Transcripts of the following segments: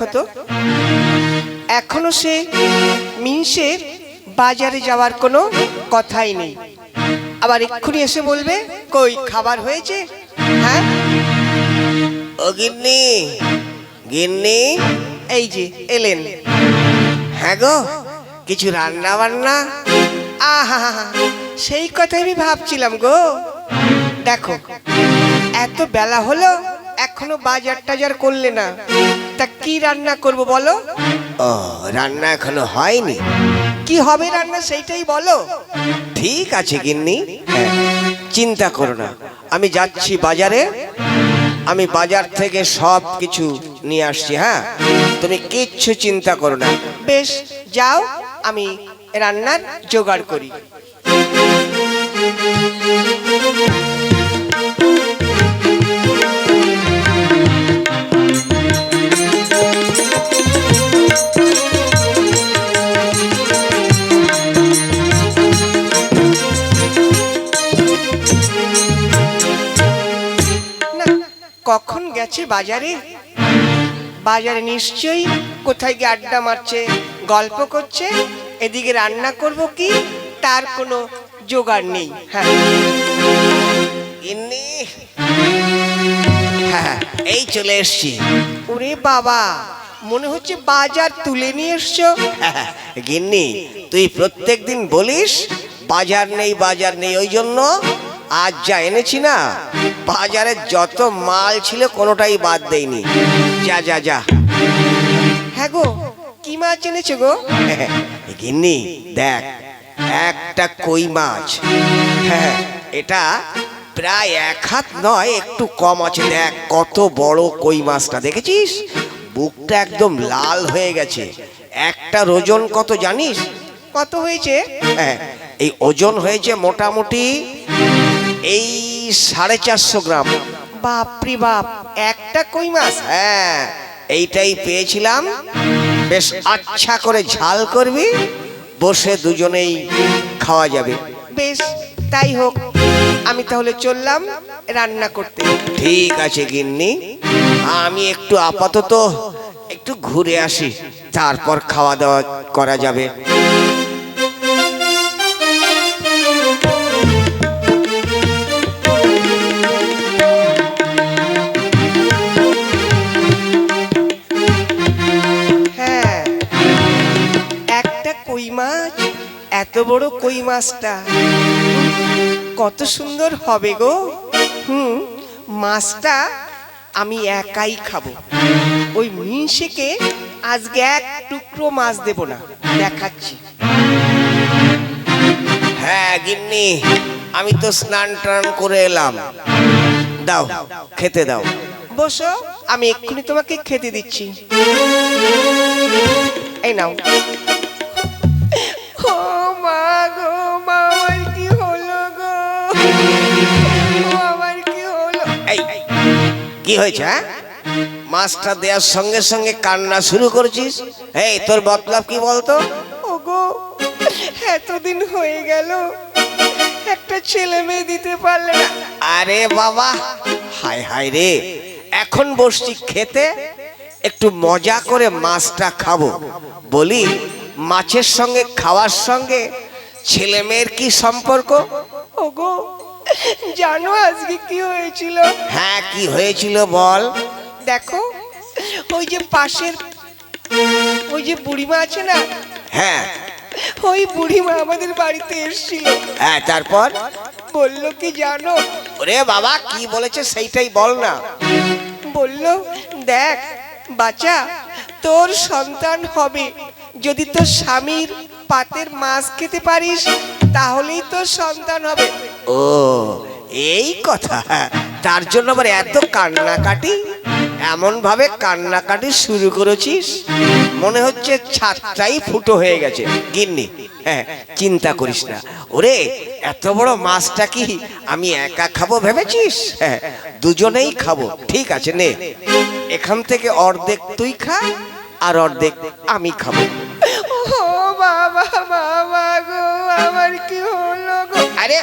দেখো তো, এখনো সে মিনসের বাজারে যাওয়ার কোনো কথাই নেই। আবার এক্ষুনি এসে বলবে কই খাবার হয়েছে। হ্যাঁ ও গিন্নি, গিন্নি, এই যে এলেন। হ্যাঁ গো, কিছু রান্না বান্না? আহা, সেই কথাই আমি ভাবছিলাম গো। দেখো এত বেলা হলো এখনো বাজার টাজার করলে না, তা কি রান্না করব বলো? ও, রান্না এখনো হয়নি? কি হবে রান্না সেইটাই বলো। ঠিক আছে গিন্নি, চিন্তা করো না, আমি যাচ্ছি বাজারে, আমি বাজার থেকে সব কিছু নিয়ে আসছি। হ্যাঁ, তুমি কিচ্ছু চিন্তা করো না। বেশ যাও, আমি রান্নার জোগাড় করি। না, কখন গেছে বাজারে? বাজারে নিশ্চয়ই কোথায় গিয়ে আড্ডা মারছে, গল্প করছে। এদিকে রান্না করব কি তার কোনো জোগাড় নেই। হ্যাঁ গিন্নি, হ্যাঁ এই চলে এসছি। ওরে বাবা, মনে হচ্ছে বাজার তুলে নিয়ে এসছো। গিন্নি, তুই প্রত্যেকদিন বলিস বাজার নেই বাজার নেই, ওই জন্য আজ যা এনেছি না, বাজারে যত মাল ছিল কোনোটাই বাদ দেয়নি। যা যা যা। হ্যাঁ গো, কি মাছ এনেছো গো? গিন্নি দেখ, একটা কই মাছ। হ্যাঁ, এটা প্রায় 1 হাত নয়, একটু কম আছে। দেখ কত বড় কই মাছটা, দেখেছিস? বুকটা একদম লাল হয়ে গেছে। একটার ওজন কত জানিস? কত হয়েছে? হ্যাঁ, এই ওজন হয়েছে মোটামুটি এই 450 গ্রাম। বাপরে বাপ, একটা কই মাছ? হ্যাঁ, এইটাই পেয়েছিলাম। বেশ আচ্ছা করে ঝাল করবি, বসে দুজনেই খাওয়া যাবে। বেশ তাই হোক, আমি তাহলে চললাম রান্না করতে। ঠিক আছে গিন্নি, আমি একটু আপাতত একটু ঘুরে আসি, তারপর খাওয়া দাওয়া করা যাবে। হ্যাঁ, একটা কই মাছ, এত বড় কই মাছটা কত সুন্দর হবে গো। মাছটা আমি একাই খাবো। ওই মিনসেকে আজকে এক টুকরো মাছ দেব না, দেখাচ্ছি। হ্যাঁ গিন্নি, আমি তো স্নান টান করে এলাম, দাও খেতে দাও। বসো, আমি এক্ষুনি তোমাকে খেতে দিচ্ছি। এই নাও। ও মা গো, মা, আমার কি হলো গো? ও আমার কি হলো? এই কি হয়েছে? হ্যাঁ, মাছটা দেওয়ার সঙ্গে সঙ্গে কান্না শুরু করেছিস? এই তোর মতলব কি বলতো? ওগো, এতদিন হয়ে গেল একটা ছেলে মেয়ে দিতে পারলে না। আরে বাবা, হায় হায় রে, এখন বসছি খেতে, একটু মজা করে মাছটা খাবো। বলি, মাছের সঙ্গে খাওয়ার সঙ্গে ছেলে মেয়ের কি সম্পর্ক? ওগো, জানো আজকে কি হয়েছিল? হ্যাঁ, কি হয়েছিল বল। দেখো, ওই যে পাশের ওই যে বুড়িমা আছে না, হ্যাঁ ওই বুড়িমা আমাদের বাড়িতে এসেছিল। হ্যাঁ, তারপর? বললো কি জানো? ওরে বাবা, কি বলেছে সেইটাই বল না। বললো, দেখ বাচ্চা, তোর সন্তান হবে যদি তোর স্বামীর পাতের মাছ খেতে পারিস, তাহলেই তোর সন্তান হবে। ও, এই কথা। তার জন্য আবার এত কান্নাকাটি? এমন ভাবে কান্নাকাটি শুরু করেছিস, মনে হচ্ছে ছাদটাই ফুটো হয়ে গেছে। গিন্নি, হ্যাঁ, চিন্তা করিস না। ওরে, এত বড় মাছটা কি আমি একা খাবো ভেবেছিস? হ্যাঁ, দুজনেই খাবো। ঠিক আছে, নে, এখান থেকে অর্ধেক তুই খা আর অর্ধেক আমি খাবো। ও বাবা, বাবা গো, আমার কি হলো গো? আরে,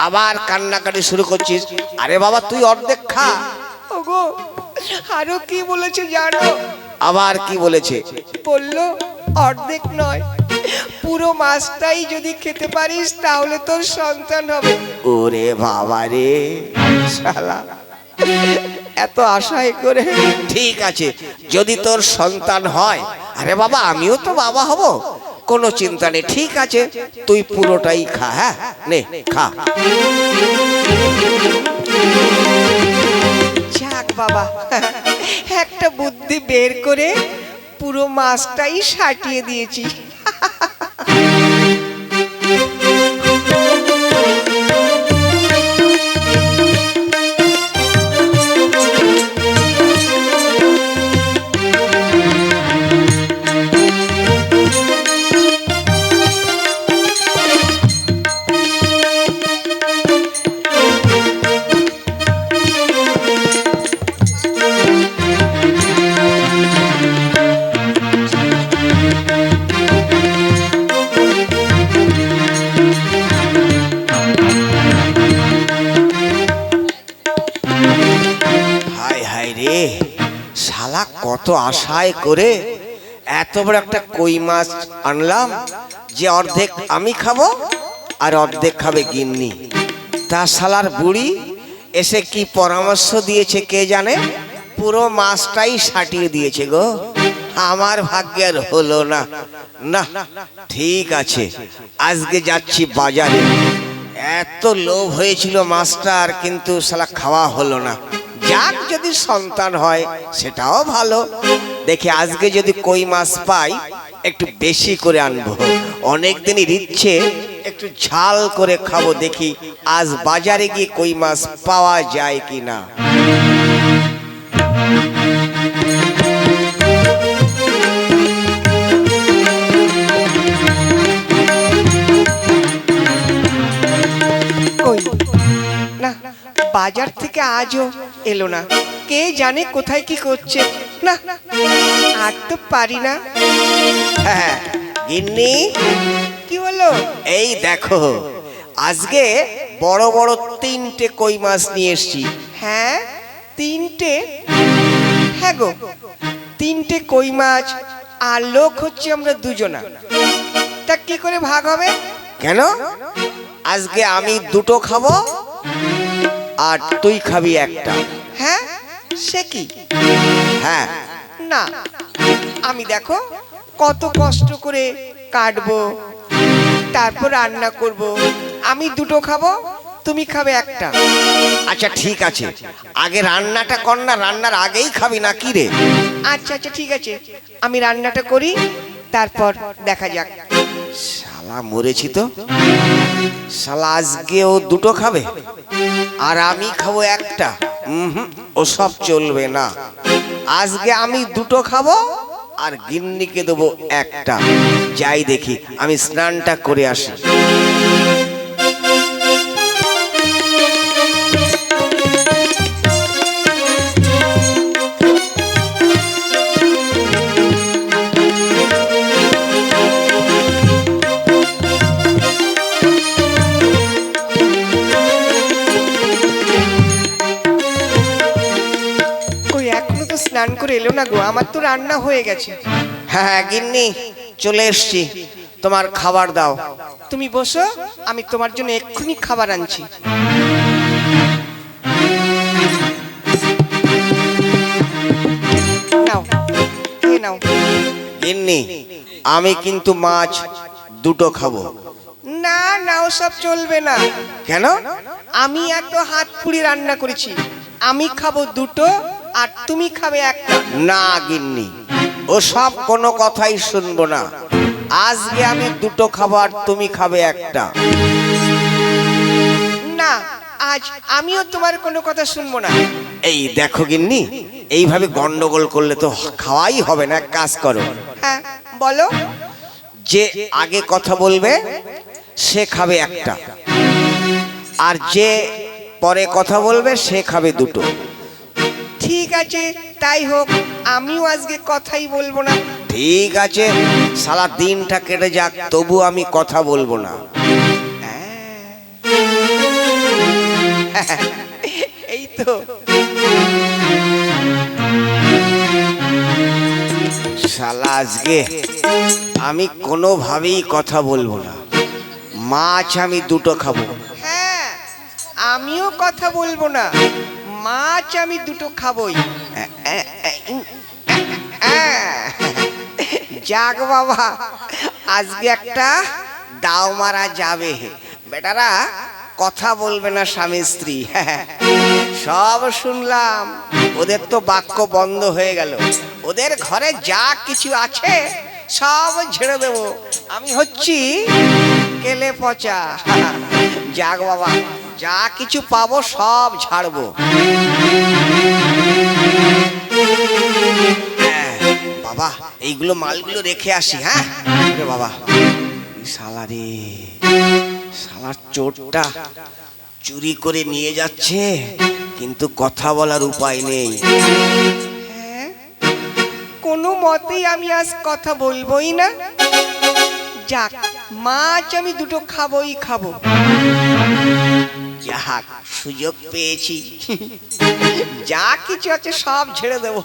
আবার কান্নাকাটি শুরু করছিস? আরে বাবা, তুই অর্ধেক খা। ওগো, আরো কি বলেছে জানো? আবার কি বলেছে? বললো অর্ধেক নয়, পুরো মাছটাই যদি খেতে পারিস তাহলে তোর সন্তান হবে। ওরে বাবা রে, শালা এত আশায় করে। ঠিক আছে, যদি তোর সন্তান হয়, আরে বাবা আমিও তো বাবা হব, কোনো চিন্তা নেই। ঠিক আছে, তুই পুরোটাই খা। হ্যাঁ নে খা। যাক বাবা, একটা বুদ্ধি বের করে পুরো মাছটাই সাটিয়ে দিয়েছি। হায় হায় রে, শালা কত আশায় করে এত বড় একটা কই মাছ আনলাম, যে অর্ধেক আমি খাবো আর অর্ধেক খাবে গিন্নি। তা শালার বুড়ি এসে কি পরামর্শ দিয়েছে কে জানে, পুরো মাছটাই সাটিয়ে দিয়েছে গো। আমার ভাগ্যের হলো না। না ঠিক আছে, আজকে যাচ্ছি বাজারে। এত লোভ হয়েছিল মাছটার, কিন্তু শালা খাওয়া হলো না। যাক, যদি সন্তান হয় সেটাও ভালো। দেখি আজকে যদি কই মাছ পাই একটু বেশি করে আনবো। অনেক দিনই ইচ্ছে একটু ঝাল করে খাবো। দেখি আজ বাজারে গিয়ে কই মাছ পাওয়া যায় কিনা। কই না, বাজার থেকে আজও এলো না। কে জানে কোথায় কি করছে। না, আর তো পারি না। হ্যাঁ গিন্নি, কি হলো? এই দেখো আজকে বড় বড় 3টে কই মাছ নিয়ে এসেছি। হ্যাঁ, 3টে? হ্যাঁ গো, 3টে কই মাছ, আর লোক হচ্ছে আমরা দুজনা। তা কি করে ভাগ হবে? কেন? আজকে আমি 2টো খাবো আর তুই খাবি একটা। হ্যাঁ, সে কি? হ্যাঁ না, আমি দেখো কত কষ্ট করে কাটবো, তারপর রান্না করব। আমি 2টো খাবো, তুমি খাবে একটা। আচ্ছা ঠিক আছে, আগে রান্নাটা কর না, রান্নার আগেই খাবি না কি রে? আচ্ছা আচ্ছা ঠিক আছে, আমি রান্নাটা করি, তারপর দেখা যাক। শালা মরেছি তো। শালা আজকেও 2টো খাবে আর আমি খাবো একটা। ওসব চলবে না। আজকে আমি 2টো খাবো আর গিন্নিকে দেবো একটা। যাই দেখি, আমি স্নানটা করে আসি। কই এখনো তো স্নান করে এলো না গো, আমার তো রান্না হয়ে গেছে। হ্যাঁ গিন্নি, চলে এসছি, তোমার খাবার দাও। তুমি বসো, আমি তোমার জন্য এক্ষুনি খাবার আনছি। নাও, খেয়ে নাও। গিন্নি, আমি কিন্তু মাছ 2টো খাবো। না না, ওসব চলবে না। কেন? আমি এত হাত পুড়ি রান্না করেছি, আমি খাবো 2টো আর তুমি খাবে একটা। না গিন্নি, ওসব কোনো কথাই শুনবো না। আজকে আমি 2টো খাবো আর তুমি খাবে একটা। না, আজ আমিও তোমার কোনো কথা শুনবো না। এই দেখো গিন্নি, এইভাবে গন্ডগোল করলে তো খাওয়াই হবে না। এক কাজ করো, হ্যাঁ বলো। যে আগে কথা বলবে সে খাবে একটা, আর যে পরে কথা বলবে সে খাবে 2টো। ঠিক আছে, তাই হোক, আমিও আজকে কথাই বলবো না। ঠিক আছে, সারা দিনটা কেটে যাক, তবু আমি কথা বলবো না। এই তো। শালা আজকে আমি কোনোভাবেই কথা বলবো না, মাছ আমি দুটো খাবো। হ্যাঁ, আমিও কথা বলবো না, মাছ আমি দুটো খাবই। যাক বাবা, আজকে একটা দাও মারা যাবে। বেটারা কথা বলবে না স্বামী স্ত্রী, সব শুনলাম। ওদের তো বাক্য বন্ধ হয়ে গেল। ওদের ঘরে যা কিছু আছে সব ঝেড়ে দেব। আমি হচ্ছি কেলে পচা। যাক বাবা, যা কিছু পাবো সব ছাড়বো। বাবা, এইগুলো মালগুলো রেখে আসি। হ্যাঁ বাবা, শালা রে, শালার চোরটা চুরি করে নিয়ে যাচ্ছে, কিন্তু কথা বলার উপায় নেই। হ্যাঁ, কোনো মতেই আমি আজ কথা বলবোই না। যাক, মাছ আমি দুটো খাবোই খাবো। যাক, সুযোগ পেয়েছি, যা কিছু আছে সব ছেড়ে দেব।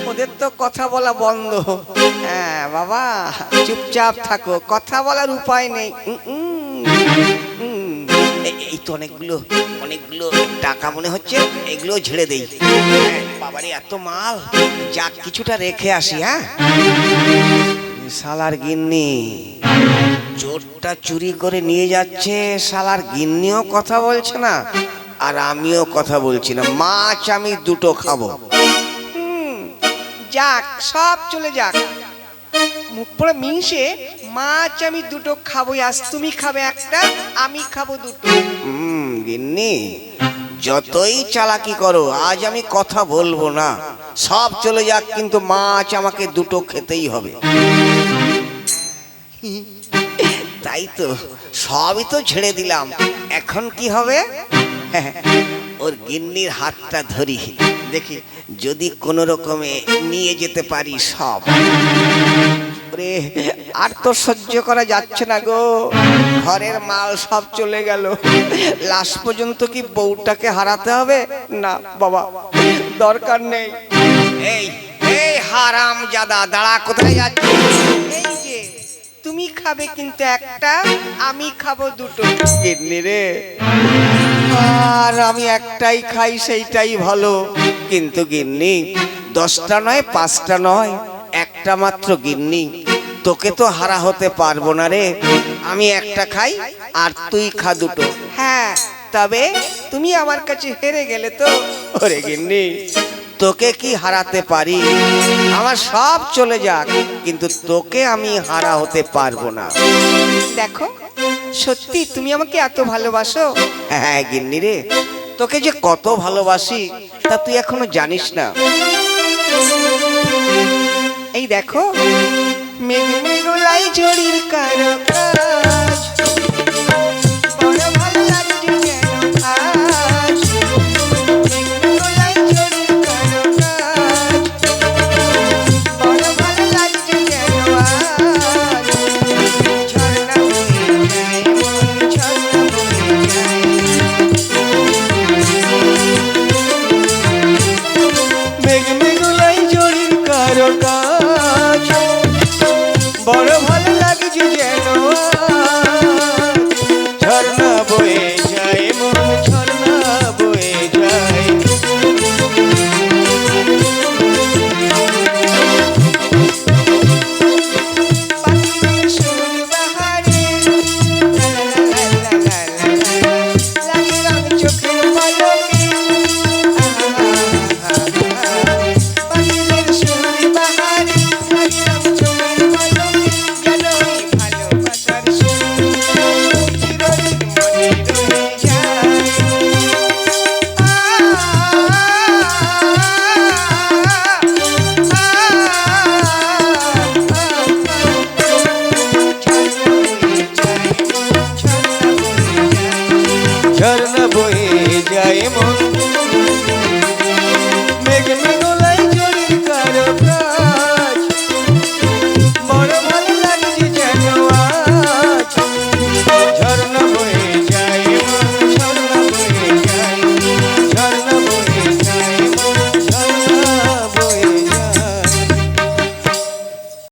ওদের তো কথা বলা বন্ধ। হ্যাঁ বাবা, চুপচাপ থাকো, কথা বলার উপায় নেই। এই তো অনেকগুলো অনেকগুলো টাকা মনে হচ্ছে, এগুলো ঝেড়ে দেই। বাবারে এত মাল, যাক কিছুটা রেখে আসি। হ্যাঁ, শালার গিন্নি, চোরটা চুরি করে নিয়ে যাচ্ছে, শালার গিন্নিও কথা বলছে না আর আমিও কথা বলছি না। মাছ আমি দুটো খাবো। যাক, সব চলে যাক, মুখ পড়ে মিশে মাছ আমি দুটো খাবোই। আজ তুমি খাবে একটা, আমি খাবো দুটো। গিন্নি, যতই চালাকি করো, আজ আমি কথা বলবো না। সব চলে যাক, কিন্তু মাছ আমাকে দুটো খেতেই হবে। তাই তো, সবই তো ছেড়ে দিলাম, এখন কি হবে? ওর গিন্নির হাতটা ধরি, দেখি যদি কোনো রকমে নিয়ে যেতে পারি সব। আর তো সহ্য করা যাচ্ছে না গো, ঘরের মাল সব চলে গেল। লাস্ট পর্যন্ত কি বউটাকে হারাতে হবে? না বাবা, দরকার নেই। এই এই হারামজাদা, দাঁড়া, কোথায় যাচ্ছিস? এই যে, তুমি খাবে কিন্তু একটা, আমি খাবো দুটো। গিন্নি রে, আর আমি একটাই খাই, সেইটাই ভালো। কিন্তু গিন্নি, 10টা নয়, 5টা নয়, একটা মাত্র গিন্নি। তোকে তো হারা হতে পারবো না রে। আমি একটা খাই আর তুই খা দুটো। হ্যাঁ, তবে তুমি আমার কাছে হেরে গেলে তো। ওরে গিন্নি, তোকে কি হারাতে পারি? আমার সব চলে যাক, কিন্তু তোকে আমি হারা হতে পারবো না। দেখো, সত্যি তুমি আমাকে এত ভালোবাসো? হ্যাঁ গিন্নি রে, তোকে যে কত ভালোবাসি তা তুই এখনো জানিস না। এই দেখো, মেঘ মেঘলাই ঝড়ির কারকাজ, বড় ভালো লাগছে যেন আজ। মেঘ মেঘলাই ঝড়ির কারকাজ, বড় ভালো লাগছে যেন আজ। ঝর্ণা বয়ে যায় মন, ঝর্ণা বয়ে যায়। মেঘ মেঘলাই ঝড়ির কারকাজ, বড় ভালো লাগছে যেন ঝর্ণা বয়ে যায় মন, ঝর্ণা বয়ে যায়। পাখিদের সুর বাহারে, লাগে রং চোখের পলকে। পাখিদের সুর বাহারে, লাগে রং চোখের পলকে। যেন এই ভালোবাসার সুর চিরদিন মনে রয়ে যায়। ঝর্ণা বয়ে যায় মন,